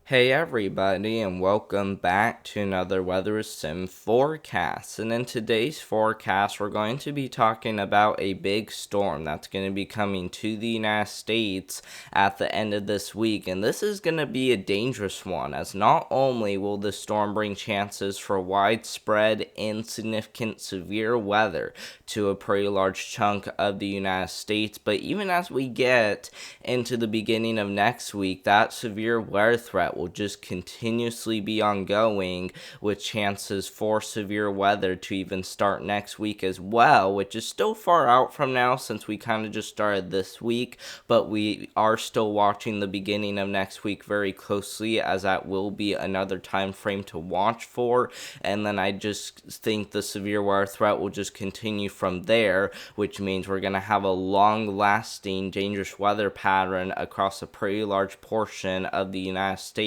Hey everybody, and welcome back to another Weather Sim forecast. And in today's forecast, we're going to be talking about a big storm that's going to be coming to the United States at the end of this week. And this is going to be a dangerous one, as not only will the storm bring chances for widespread, insignificant, severe weather to a pretty large chunk of the United States, but even as we get into the beginning of next week, that severe weather threat will just continuously be ongoing, with chances for severe weather to even start next week as well, which is still far out from now since we kind of just started this week, but we are still watching the beginning of next week very closely, as that will be another time frame to watch for. And then I just think the severe weather threat will just continue from there, which means we're going to have a long lasting dangerous weather pattern across a pretty large portion of the United States,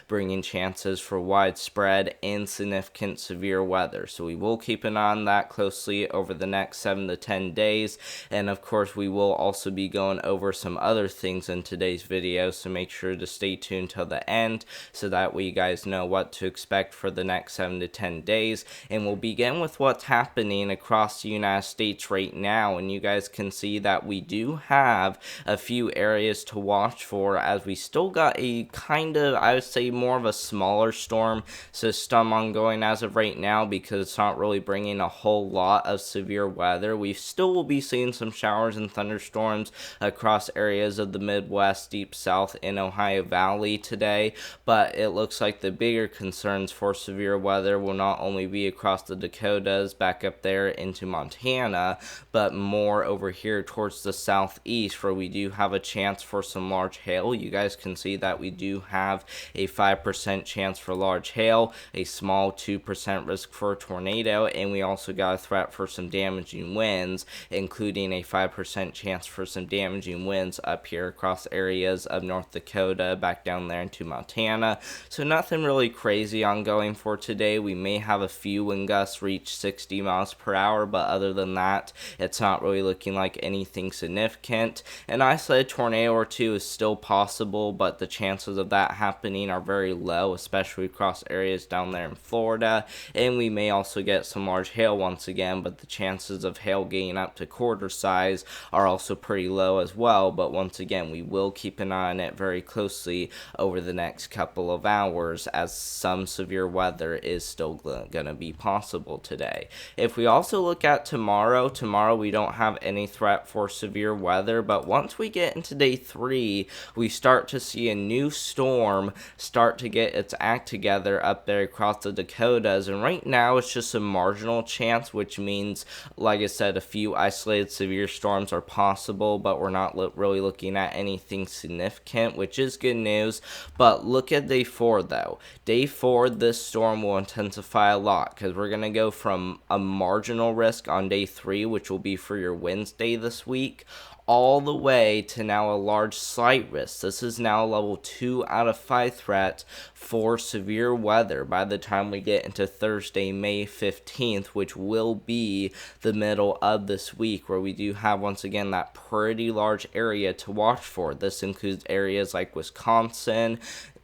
bringing chances for widespread, insignificant, severe weather. So we will keep an eye on that closely over the next 7 to 10 days. And of course, we will also be going over some other things in today's video. So make sure to stay tuned till the end so that you guys know what to expect for the next 7 to 10 days. And we'll begin with what's happening across the United States right now. And you guys can see that we do have a few areas to watch for, as we still got a kind of, I would say, more of a smaller storm system ongoing as of right now, because it's not really bringing a whole lot of severe weather. We still will be seeing some showers and thunderstorms across areas of the Midwest, Deep South, and Ohio Valley today, but it looks like the bigger concerns for severe weather will not only be across the Dakotas, back up there into Montana, but more over here towards the southeast, where we do have a chance for some large hail. You guys can see that we do have a 5% chance for large hail, a small 2% risk for a tornado, and we also got a threat for some damaging winds, including a 5% chance for some damaging winds up here across areas of North Dakota, back down there into Montana. So nothing really crazy ongoing for today. We may have a few wind gusts reach 60 miles per hour, but other than that, it's not really looking like anything significant. An isolated tornado or two is still possible, but the chances of that happening are very low, especially across areas down there in Florida. And we may also get some large hail once again, but the chances of hail getting up to quarter size are also pretty low as well. But once again, we will keep an eye on it very closely over the next couple of hours, as some severe weather is still going to be possible today. If we also look at tomorrow we don't have any threat for severe weather, but once we get into day 3, we start to see a new storm start to get its act together up there across the Dakotas. And right now it's just a marginal chance, which means, like I said, a few isolated severe storms are possible, but we're not really looking at anything significant, which is good news. But look at day 4 though. Day 4, this storm will intensify a lot, because we're going to go from a marginal risk on day 3, which will be for your Wednesday this week, all the way to now a large slight risk. This is now a level 2 out of 5 threat for severe weather by the time we get into Thursday, May 15th, which will be the middle of this week, where we do have, once again, that pretty large area to watch for. This includes areas like Wisconsin,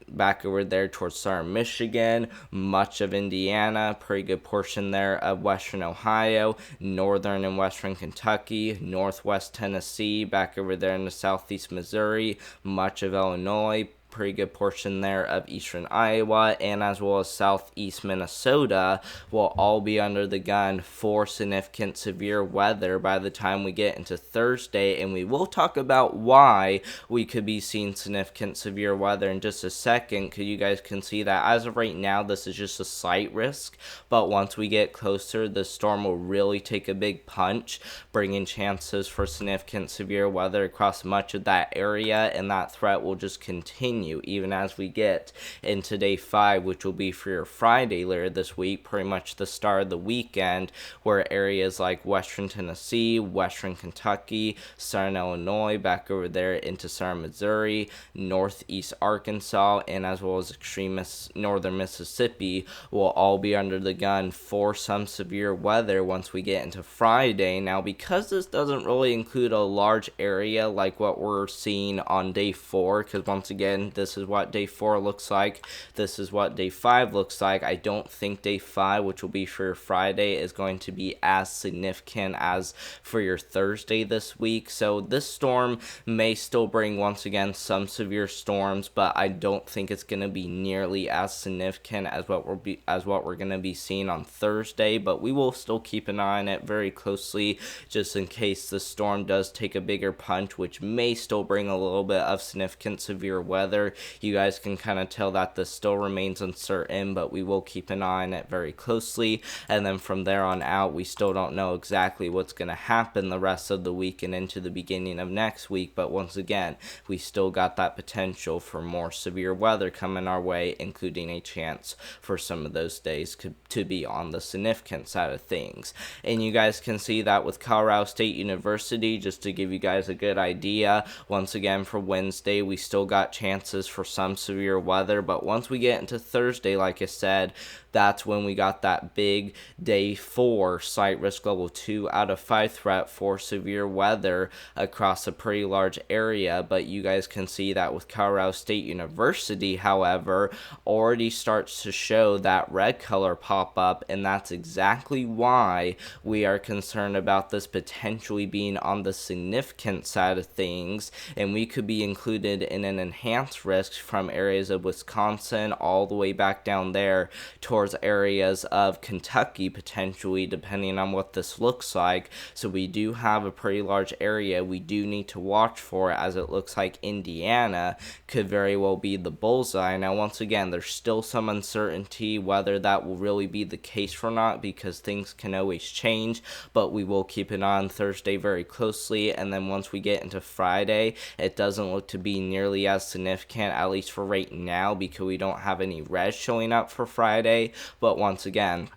back over there towards southern Michigan, much of Indiana, pretty good portion there of western Ohio, northern and western Kentucky, northwest Tennessee, back over there in the southeast Missouri, much of Illinois, pretty good portion there of eastern Iowa, and as well as southeast Minnesota will all be under the gun for significant severe weather by the time we get into Thursday. And we will talk about why we could be seeing significant severe weather in just a second, because you guys can see that as of right now this is just a slight risk, but once we get closer, the storm will really take a big punch, bringing chances for significant severe weather across much of that area, and that threat will just continue even as we get into day 5, which will be for your Friday later this week, pretty much the start of the weekend, where areas like western Tennessee, western Kentucky, southern Illinois, back over there into southern Missouri, northeast Arkansas, and as well as extreme northern Mississippi will all be under the gun for some severe weather once we get into Friday. Now, because this doesn't really include a large area like what we're seeing on day 4, because once again, this is what day 4 looks like. This is what day 5 looks like. I don't think day 5, which will be for your Friday, is going to be as significant as for your Thursday this week. So this storm may still bring, once again, some severe storms, but I don't think it's going to be nearly as significant as what we're going to be seeing on Thursday. But we will still keep an eye on it very closely, just in case the storm does take a bigger punch, which may still bring a little bit of significant severe weather. You guys can kind of tell that this still remains uncertain, but we will keep an eye on it very closely. And then from there on out, we still don't know exactly what's going to happen the rest of the week and into the beginning of next week. But once again, we still got that potential for more severe weather coming our way, including a chance for some of those days to be on the significant side of things. And you guys can see that with Colorado State University, just to give you guys a good idea. Once again, for Wednesday, we still got chances for some severe weather, but once we get into Thursday, like I said, that's when we got that big day 4 site risk level 2 out of 5 threat for severe weather across a pretty large area. But you guys can see that with Colorado State University, however, already starts to show that red color pop up, and that's exactly why we are concerned about this potentially being on the significant side of things, and we could be included in an enhanced risk from areas of Wisconsin all the way back down there towards areas of Kentucky, potentially, depending on what this looks like. So we do have a pretty large area we do need to watch for, as it looks like Indiana could very well be the bullseye. Now, once again, there's still some uncertainty whether that will really be the case or not, because things can always change, but we will keep an eye on Thursday very closely. And then once we get into Friday, it doesn't look to be nearly as significant, at least for right now, because we don't have any red showing up for Friday. But once again,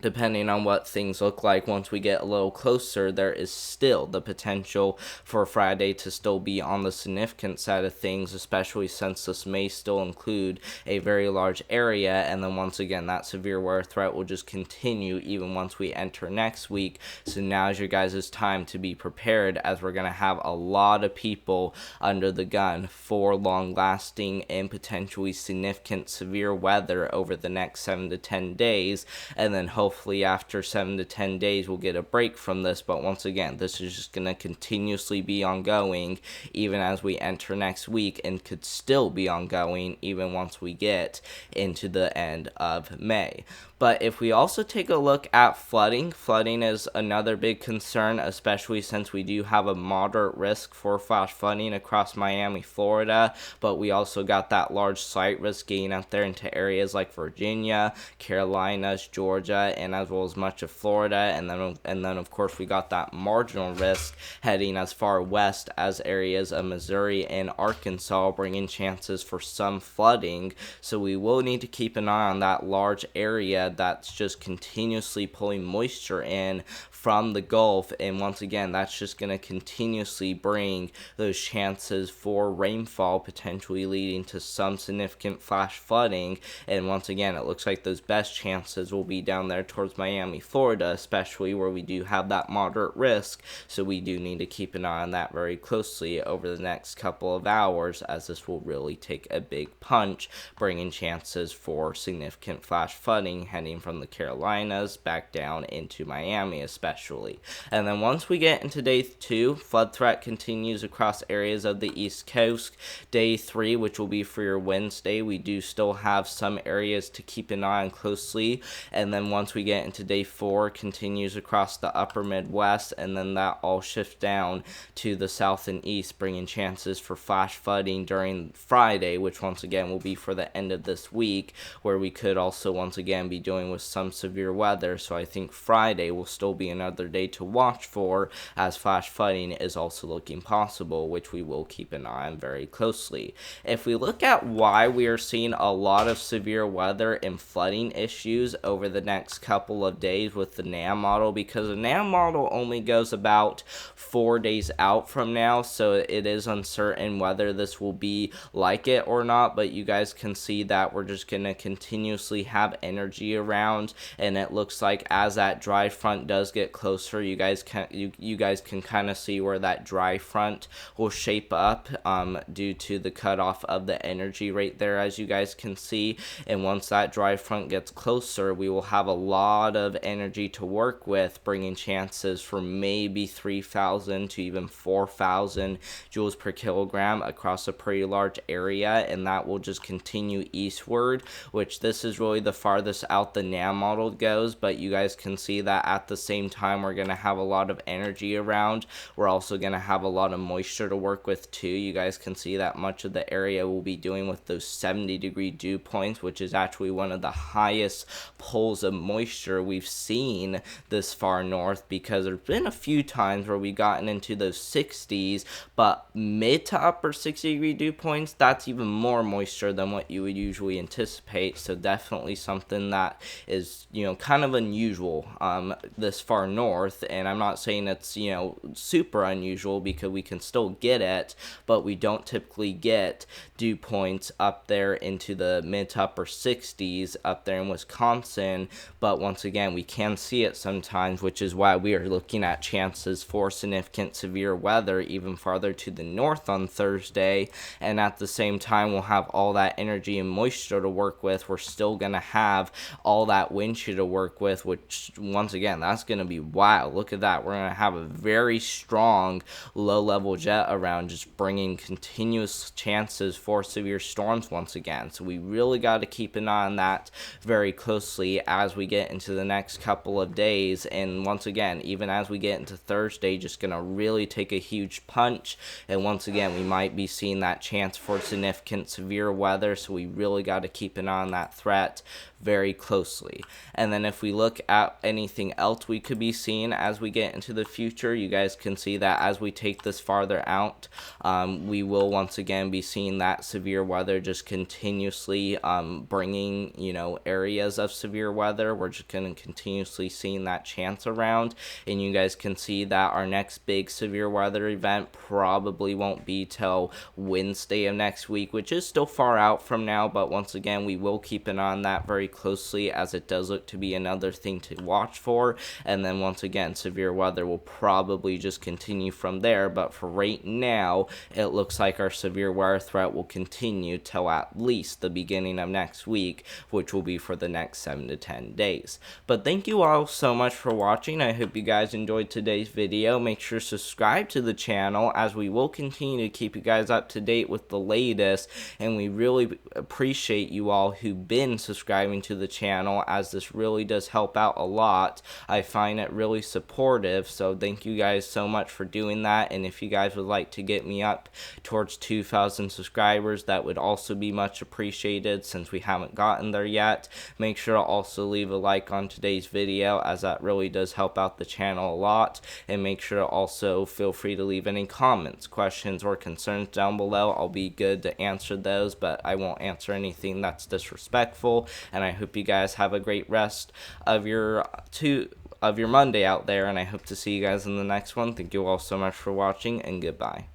depending on what things look like once we get a little closer, there is still the potential for Friday to still be on the significant side of things, especially since this may still include a very large area. And then once again, that severe weather threat will just continue even once we enter next week. So now is your guys' time to be prepared, as we're going to have a lot of people under the gun for long-lasting and potentially significant severe weather over the next 7 to 10 days. And then hopefully after 7 to 10 days we'll get a break from this, but once again, this is just going to continuously be ongoing even as we enter next week, and could still be ongoing even once we get into the end of May. But if we also take a look at flooding is another big concern, especially since we do have a moderate risk for flash flooding across Miami, Florida, but we also got that large site risk getting out there into areas like Virginia, Carolinas, Georgia, and as well as much of Florida. And then of course we got that marginal risk heading as far west as areas of Missouri and Arkansas, bringing chances for some flooding. So we will need to keep an eye on that large area that's just continuously pulling moisture in from the Gulf, and once again, that's just going to continuously bring those chances for rainfall, potentially leading to some significant flash flooding. And once again, it looks like those best chances will be down there towards Miami, Florida, especially where we do have that moderate risk. So we do need to keep an eye on that very closely over the next couple of hours, as this will really take a big punch, bringing chances for significant flash flooding heading from the Carolinas back down into Miami, especially. And then once we get into day 2, flood threat continues across areas of the East Coast. Day 3, which will be for your Wednesday, we do still have some areas to keep an eye on closely. And then once we get into day 4, continues across the upper Midwest, and then that all shifts down to the south and east, bringing chances for flash flooding during Friday, which once again will be for the end of this week, where we could also once again be dealing with some severe weather. So I think Friday will still be another day to watch for, as flash flooding is also looking possible, which we will keep an eye on very closely. If we look at why we are seeing a lot of severe weather and flooding issues over the next couple of days with the NAM model, because the NAM model only goes about 4 days out from now, so it is uncertain whether this will be like it or not. But you guys can see that we're just going to continuously have energy around, and it looks like as that dry front does get closer, you guys can kind of see where that dry front will shape up due to the cutoff of the energy right there, as you guys can see. And once that dry front gets closer, we will have a lot of energy to work with, bringing chances for maybe 3,000 to even 4,000 joules per kilogram across a pretty large area, and that will just continue eastward, which this is really the farthest out the NAM model goes. But you guys can see that at the same time we're going to have a lot of energy around. We're also going to have a lot of moisture to work with too. You guys can see that much of the area will be doing with those 70-degree dew points, which is actually one of the highest pulls of moisture we've seen this far north, because there's been a few times where we've gotten into those 60s, but mid to upper 60-degree dew points, that's even more moisture than what you would usually anticipate. So definitely something that is, kind of unusual this far north. And I'm not saying it's, super unusual, because we can still get it, but we don't typically get dew points up there into the mid to upper 60s up there in Wisconsin. But once again, we can see it sometimes, which is why we are looking at chances for significant severe weather even farther to the north on Thursday. And at the same time, we'll have all that energy and moisture to work with. We're still going to have all that wind shear to work with, which once again, that's going to be wild. Look at that. We're going to have a very strong low-level jet around, just bringing continuous chances for severe storms once again. So we really got to keep an eye on that very closely as we get into the next couple of days. And once again, even as we get into Thursday, just going to really take a huge punch. And once again, we might be seeing that chance for significant severe weather. So we really got to keep an eye on that threat very closely. And then if we look at anything else we could be seeing as we get into the future, you guys can see that as we take this farther out, we will once again be seeing that severe weather just continuously bringing, areas of severe weather. We're just going to continuously seeing that chance around. And you guys can see that our next big severe weather event probably won't be till Wednesday of next week, which is still far out from now. But once again, we will keep an eye on that very closely, as it does look to be another thing to watch for. And then once again, severe weather will probably just continue from there. But for right now, it looks like our severe weather threat will continue till at least the beginning of next week, which will be for the next 7 to 10 days. But thank you all so much for watching. I hope you guys enjoyed today's video. Make sure to subscribe to the channel, as we will continue to keep you guys up to date with the latest. And we really appreciate you all who've been subscribing to the channel, as this really does help out a lot. I find it really supportive, so thank you guys so much for doing that. And if you guys would like to get me up towards 2,000 subscribers, that would also be much appreciated, since we haven't gotten there yet. Make sure to also leave a like on today's video, as that really does help out the channel a lot. And make sure to also feel free to leave any comments, questions, or concerns down below. I'll be good to answer those, but I won't answer anything that's disrespectful. And I hope you guys have a great rest of your Monday out there, and I hope to see you guys in the next one. Thank you all so much for watching, and goodbye.